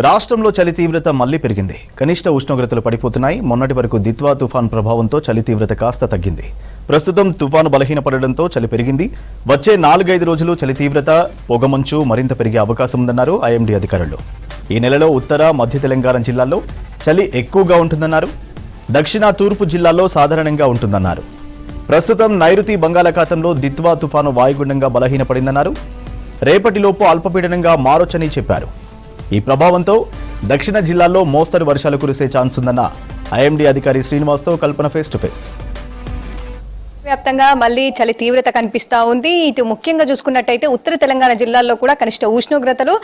రాష్ట్రంలో చలి తీవ్రత మళ్లీ పెరిగింది. కనిష్ట ఉష్ణోగ్రతలు పడిపోతున్నాయి. మొన్నటి వరకు దిత్వా తుఫాన్ ప్రభావంతో చలి తీవ్రత కాస్త తగ్గింది. ప్రస్తుతం తుఫాను బలహీనపడడంతో చలి పెరిగింది. వచ్చే 4-5 రోజులు చలి తీవ్రత, పొగమంచు మరింత పెరిగే అవకాశం ఉందన్నారు ఐఎండీ అధికారులు. ఈ నెలలో ఉత్తర, మధ్య తెలంగాణ జిల్లాల్లో చలి ఎక్కువగా ఉంటుందన్నారు. దక్షిణ, తూర్పు జిల్లాల్లో సాధారణంగా ఉంటుందన్నారు. ప్రస్తుతం నైరుతి బంగాళాఖాతంలో దిత్వా తుఫాను వాయుగుండంగా బలహీనపడిందన్నారు. రేపటిలోపు అల్పపీడనంగా మారొచ్చని చెప్పారు. ఈ ప్రభావంతో దక్షిణ జిల్లాల్లో మోస్తరు వర్షాలు కురిసే ఛాన్స్ ఉందన్న ఐఎండీ అధికారి శ్రీనివాస్తో కల్పన ఫేస్ టు ఫేస్. వ్యాప్తంగా మళ్ళీ చలి తీవ్రత కనిపిస్తూ ఉంది. ఇటు ముఖ్యంగా చూసుకున్నట్టయితే ఉత్తర తెలంగాణ జిల్లాల్లో కూడా కనిష్ట ఉష్ణోగ్రతలు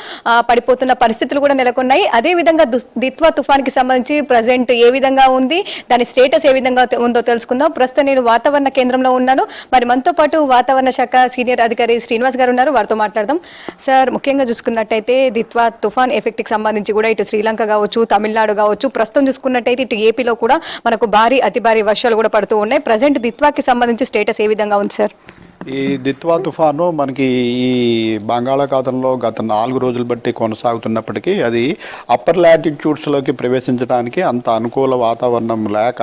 పడిపోతున్న పరిస్థితులు కూడా నెలకొన్నాయి. అదేవిధంగా దిత్వా తుఫాన్కి సంబంధించి ప్రజెంట్ ఏ విధంగా ఉంది, దాని స్టేటస్ ఏ విధంగా ఉందో తెలుసుకుందాం. ప్రస్తుతం నేను వాతావరణ కేంద్రంలో ఉన్నాను. మరి మనతో పాటు వాతావరణ శాఖ సీనియర్ అధికారి శ్రీనివాస్ గారు ఉన్నారు. వారితో మాట్లాడదాం. సార్, ముఖ్యంగా చూసుకున్నట్టయితే దిత్వా తుఫాన్ ఎఫెక్ట్కి సంబంధించి కూడా ఇటు శ్రీలంక కావచ్చు, తమిళనాడు కావచ్చు, ప్రస్తుతం చూసుకున్నట్టయితే ఇటు ఏపీలో కూడా మనకు అతి భారీ వర్షాలు కూడా పడుతూ ఉన్నాయి. ప్రజెంట్ దిత్వాకి సంబంధించి స్టేటస్ ఏ విధంగా ఉంది సార్? ఈ దిత్వా తుఫాను మనకి ఈ బంగాళాఖాతంలో గత 4 రోజులు బట్టి కొనసాగుతున్నప్పటికీ అది అప్పర్ లాటిట్యూడ్స్లోకి ప్రవేశించడానికి అంత అనుకూల వాతావరణం లేక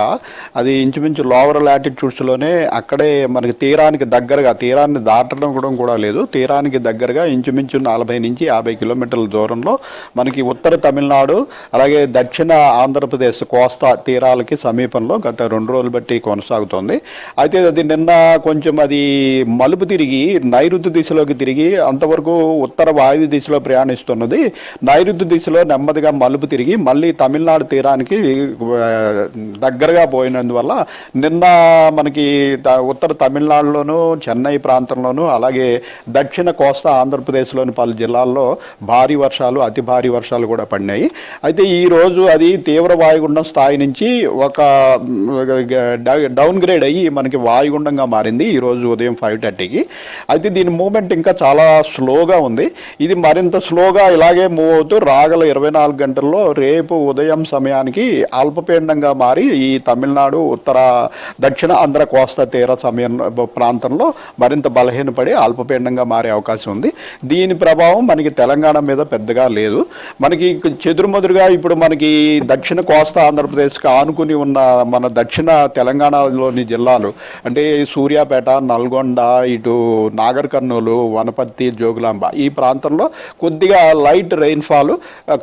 అది ఇంచుమించు లోవర్ లాటిట్యూడ్స్లోనే అక్కడే మనకి తీరాన్ని దాటడం కూడా లేదు. తీరానికి దగ్గరగా ఇంచుమించు 40 నుంచి 50 కిలోమీటర్ల దూరంలో మనకి ఉత్తర తమిళనాడు అలాగే దక్షిణ ఆంధ్రప్రదేశ్ కోస్తా తీరాలకి సమీపంలో గత 2 రోజులు బట్టి కొనసాగుతోంది. అయితే అది నిన్న కొంచెం అది మలుపు తిరిగి నైరుతి దిశలోకి తిరిగి అంతవరకు ఉత్తర వాయు దిశలో ప్రయాణిస్తున్నది నైరుతి దిశలో నెమ్మదిగా మలుపు తిరిగి మళ్ళీ తమిళనాడు తీరానికి దగ్గరగా పోయినందువల్ల నిన్న మనకి ఉత్తర తమిళనాడులోను, చెన్నై ప్రాంతంలోను అలాగే దక్షిణ కోస్తా ఆంధ్రప్రదేశ్లోని పలు జిల్లాల్లో భారీ వర్షాలు, అతి భారీ వర్షాలు కూడా పడినాయి. అయితే ఈరోజు అది తీవ్ర వాయుగుండం స్థాయి నుంచి ఒక డౌన్ గ్రేడ్ అయ్యి మనకి వాయుగుండంగా మారింది ఈరోజు ఉదయం 5:30కి. అయితే దీని మూమెంట్ ఇంకా చాలా స్లోగా ఉంది. ఇది మరింత స్లోగా ఇలాగే మూవ్ అవుతూ రాగల 24 గంటల్లో రేపు ఉదయం సమయానికి అల్పపీడనంగా మారి ఈ తమిళనాడు, ఉత్తర దక్షిణ ఆంధ్ర కోస్తా తీర ప్రాంతంలో మరింత బలహీనపడి అల్పపీడనంగా మారే అవకాశం ఉంది. దీని ప్రభావం మనకి తెలంగాణ మీద పెద్దగా లేదు. మనకి చెదురుమదురుగా ఇప్పుడు మనకి దక్షిణ కోస్తా ఆంధ్రప్రదేశ్కి ఆనుకుని ఉన్న మన దక్షిణ తెలంగాణలోని జిల్లాలు అంటే సూర్యాపేట, నల్గొండ, ఇటు నాగర్ కర్నూలు, వనపర్తి, జోగులాంబ ఈ ప్రాంతంలో కొద్దిగా లైట్ రెయిన్ఫాల్,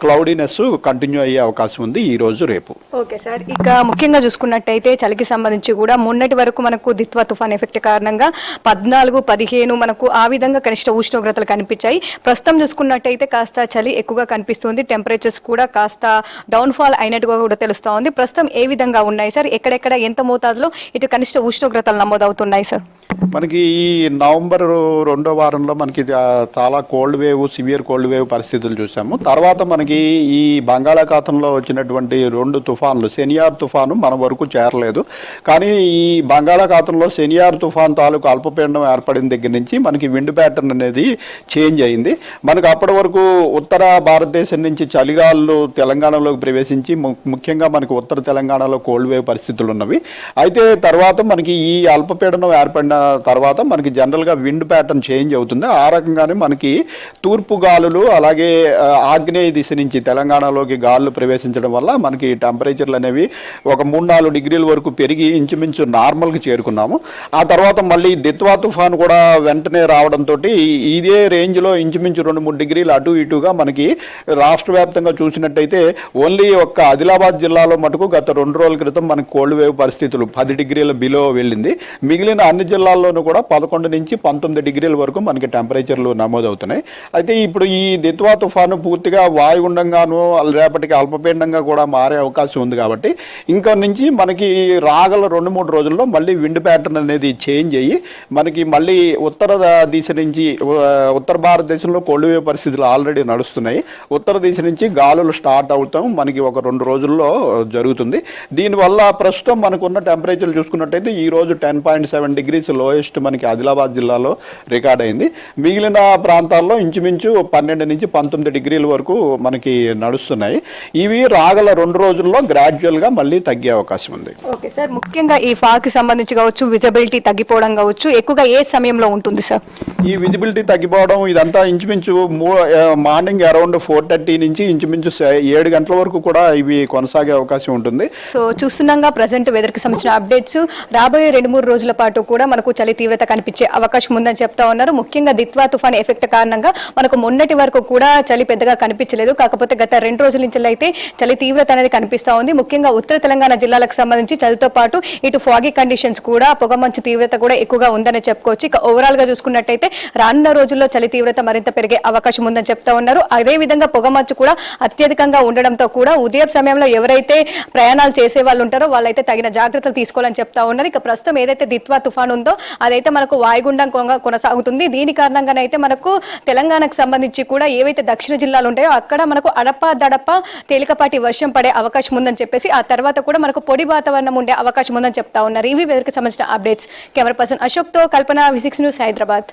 క్లౌడీనెస్ కంటిన్యూ అయ్యే అవకాశం ఉంది ఈ రోజు రేపు. ఓకే సార్, ఇక ముఖ్యంగా చూసుకున్నట్టయితే చలికి సంబంధించి కూడా మొన్నటి వరకు మనకు దిత్వా తుఫాన్ ఎఫెక్ట్ కారణంగా 14, 15 మనకు ఆ విధంగా కనిష్ట ఉష్ణోగ్రతలు కనిపించాయి. ప్రస్తుతం చూసుకున్నట్టయితే కాస్త చలి ఎక్కువగా కనిపిస్తుంది. టెంపరేచర్స్ కూడా కాస్త డౌన్ఫాల్ అయినట్టుగా కూడా తెలుస్తూ ఉంది. ప్రస్తుతం ఏ విధంగా ఉన్నాయి సార్? ఎక్కడెక్కడ ఎంత మోతాదులో ఇటు కనిష్ట ఉష్ణోగ్రతలు నమోదవుతున్నాయి సార్? మనకి ఈ నవంబర్ 2వ వారంలో మనకి చాలా సివియర్ కోల్డ్ వేవ్ పరిస్థితులు చూసాము. తర్వాత మనకి ఈ బంగాళాఖాతంలో వచ్చినటువంటి 2 తుఫాన్లు, సెనియార్ తుఫాను మన వరకు చేరలేదు. కానీ ఈ బంగాళాఖాతంలో సెనియార్ తుఫాన్ తాలూకు అల్పపీడనం ఏర్పడిన దగ్గర నుంచి మనకి విండ్ ప్యాటర్న్ అనేది చేంజ్ అయింది. మనకు అప్పటి వరకు ఉత్తర భారతదేశం నుంచి చలిగాలు తెలంగాణలోకి ప్రవేశించి ముఖ్యంగా మనకి ఉత్తర తెలంగాణలో కోల్డ్ వేవ్ పరిస్థితులు ఉన్నవి. అయితే తర్వాత మనకి ఈ అల్పపీడనం ఏర్పడిన తర్వాత మనకి జనరల్గా విండ్ ప్యాటర్న్ చేంజ్ అవుతుంది. ఆ రకంగానే మనకి తూర్పు గాలులు అలాగే ఆగ్నేయ దిశ నుంచి తెలంగాణలోకి గాలులు ప్రవేశించడం వల్ల మనకి టెంపరేచర్లు అనేవి ఒక 3-4 డిగ్రీల వరకు పెరిగి ఇంచుమించు నార్మల్కి చేరుకున్నాము. ఆ తర్వాత మళ్ళీ దిత్వా తుఫాన్ కూడా వెంటనే రావడంతో ఇదే రేంజ్లో ఇంచుమించు 2-3 డిగ్రీలు అటు ఇటుగా మనకి రాష్ట్ర వ్యాప్తంగా చూసినట్టయితే ఓన్లీ ఒక్క ఆదిలాబాద్ జిల్లాలో మటుకు గత 2 రోజుల క్రితం మనకి కోల్డ్ వేవ్ పరిస్థితులు 10 డిగ్రీల బిలో వెళ్ళింది. మిగిలిన అన్ని జిల్లాల్లోనూ కూడా 11 నుంచి 19 డిగ్రీల వరకు మనకి టెంపరేచర్లు నమోదవుతున్నాయి. అయితే ఇప్పుడు ఈ దిత్వా తుఫాను పూర్తిగా వాయుగుండంగాను రేపటికి అల్పపీడనంగా కూడా మారే అవకాశం ఉంది. కాబట్టి ఇంకా నుంచి మనకి రాగల 2-3 రోజుల్లో మళ్ళీ విండ్ ప్యాటర్న్ అనేది చేంజ్ అయ్యి మనకి మళ్ళీ ఉత్తర దిశ నుంచి ఉత్తర భారతదేశంలో కోల్డ్ వేవ్ పరిస్థితులు ఆల్రెడీ నడుస్తున్నాయి. ఉత్తర దిశ నుంచి గాలులు స్టార్ట్ అవుతాం మనకి ఒక 2 రోజుల్లో జరుగుతుంది. దీనివల్ల ప్రస్తుతం మనకున్న టెంపరేచర్లు చూసుకున్నట్టయితే ఈరోజు 10.7 డిగ్రీస్ లోయెస్ట్ మనకి ఆదిలాబాద్ జిల్లాలో రికార్డ్ అయింది. మిగిలిన ప్రాంతాల్లో ఇంచుమించు 12 నుంచి 19 డిగ్రీల వరకు మనకి నడుస్తున్నాయి. ఇవి రాగల 2 రోజుల్లో గ్రాడ్యువల్గా మళ్ళీ తగ్గే అవకాశం ఉంది. ఓకే సార్, ముఖ్యంగా ఈ ఫాగ్ సంబంధించి కావచ్చు, విజిబిలిటీ తగ్గిపోవడం కావచ్చు, ఎక్కువగా ఏ సమయంలో ఉంటుంది సార్? ఈ విజిబిలిటీ తగ్గిపోవడం ఇదంతా ఇంచుమించు మార్నింగ్ అరౌండ్ 4:30 నుంచి ఇంచుమించు 7 గంటల వరకు కూడా ఇవి కొనసాగే అవకాశం ఉంటుంది. సో చూస్తున్నాగా ప్రజెంట్ వెదర్ కి సంబంధించిన అప్డేట్స్ రాబోయే 2-3 రోజుల పాటు కూడా మనకు చలి తీవ్రత కనిపించే అవకాశం ఉందని చెప్తా ఉన్నారు. ముఖ్యంగా దిత్వా తుఫాన్ ఎఫెక్ట్ కారణంగా మనకు మొన్నటి వరకు కూడా చలి పెద్దగా కనిపించలేదు. కాకపోతే గత 2 రోజుల నుంచి అయితే చలి తీవ్రత అనేది కనిపిస్తా ఉంది. ముఖ్యంగా ఉత్తర తెలంగాణ జిల్లాలకు సంబంధించి చలితో పాటు ఇటు ఫాగీ కండిషన్స్ కూడా, పొగమంచు తీవ్రత కూడా ఎక్కువగా ఉందని చెప్పుకోవచ్చు. ఇక ఓవరాల్ గా చూసుకున్నట్టయితే రానున్న రోజుల్లో చలి తీవ్రత మరింత పెరిగే అవకాశం ఉందని చెప్తా ఉన్నారు. అదే విధంగా పొగమంచు కూడా అత్యధికంగా ఉండడంతో కూడా ఉదయం సమయంలో ఎవరైతే ప్రయాణాలు చేసే వాళ్ళు ఉంటారో వాళ్ళైతే తగిన జాగ్రత్తలు తీసుకోవాలని చెప్తా ఉన్నారు. ఇక ప్రస్తుతం ఏదైతే దిత్వా తుఫాన్ ఉందో అదైతే మనకు వాయుగుండం కొనసాగుతుంది. దీని కారణంగానైతే మనకు తెలంగాణకు సంబంధించి కూడా ఏవైతే దక్షిణ జిల్లాలు ఉంటాయో అక్కడ మనకు అడప దడప తేలికపాటి వర్షం పడే అవకాశం ఉందని చెప్పేసి, ఆ తర్వాత కూడా మనకు పొడి వాతావరణం ఉండే అవకాశం ఉందని చెప్తా ఉన్నారు. ఇవి వెదర్కి సంబంధించిన అప్డేట్స్. కెమెరా పర్సన్ అశోక్ తో కల్పన, V6 న్యూస్, హైదరాబాద్.